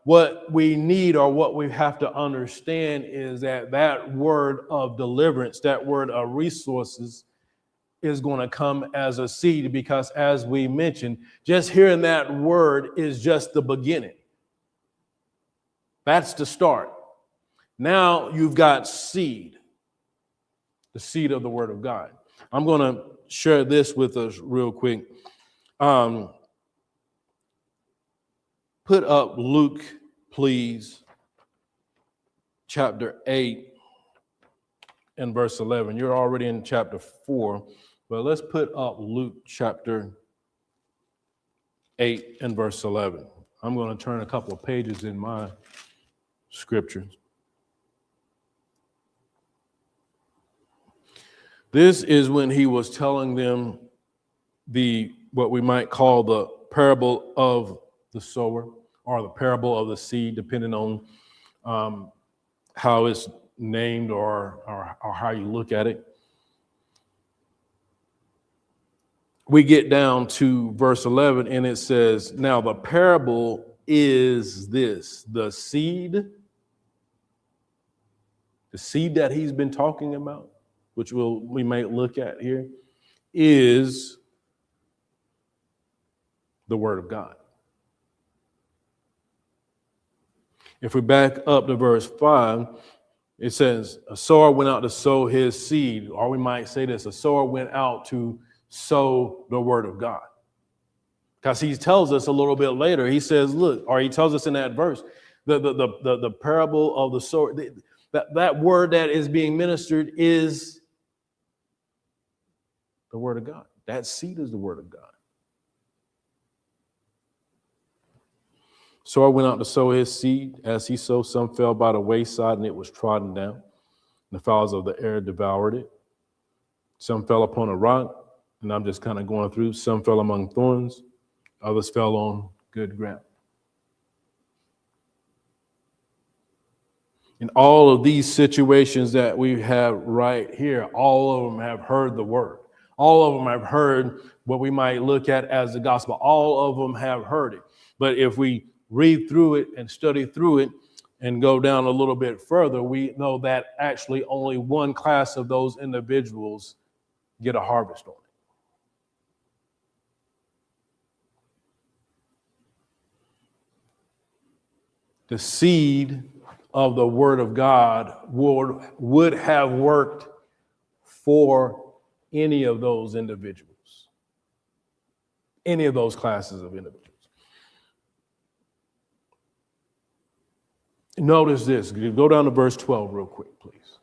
what we need or what we have to understand is that that word of deliverance, that word of resources, is going to come as a seed, because as we mentioned, just hearing that word is just the beginning. That's the start. Now you've got seed, the seed of the word of God. I'm going to share this with us real quick. Put up Luke, please, chapter 8 and verse 11. You're already in chapter 4, but let's put up Luke chapter 8 and verse 11. I'm going to turn a couple of pages in my scriptures. This is when he was telling them what we might call the parable of the sower, or the parable of the seed, depending on how it's named or how you look at it. We get down to verse 11, and it says, now the parable is this: the seed that he's been talking about, which we might look at here, is the word of God. If we back up to verse 5, it says, a sower went out to sow his seed, or we might say this: a sower went out to sow the word of God. Because he tells us a little bit later, he says, look, or he tells us in that verse, the parable of the sower, that word that is being ministered is the word of God. That seed is the word of God. So I went out to sow his seed. As he sowed, some fell by the wayside, and it was trodden down. The fowls of the air devoured it. Some fell upon a rock, and I'm just kind of going through. Some fell among thorns. Others fell on good ground. In all of these situations that we have right here, all of them have heard the word. All of them have heard what we might look at as the gospel. All of them have heard it. But if we read through it and study through it and go down a little bit further, we know that actually only one class of those individuals get a harvest on it. The seed of the word of God would have worked for any of those individuals, any of those classes of individuals. Notice this. Go down to verse 12 real quick, please.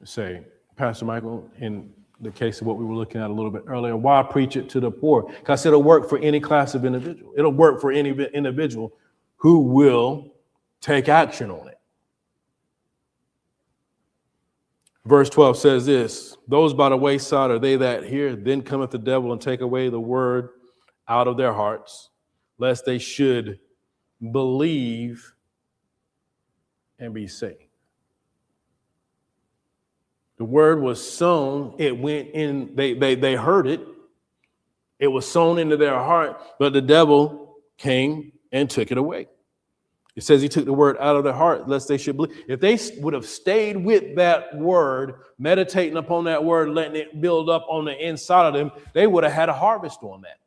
Say, Pastor Michael, in the case of what we were looking at a little bit earlier, why preach it to the poor? Because it'll work for any class of individual. It'll work for any individual who will take action on it. Verse 12 says this: those by the wayside are they that hear, then cometh the devil and take away the word out of their hearts, lest they should believe and be saved. The word was sown, it went in, they heard it. It was sown into their heart, but the devil came and took it away. It says he took the word out of their heart, lest they should believe. If they would have stayed with that word, meditating upon that word, letting it build up on the inside of them, they would have had a harvest on that.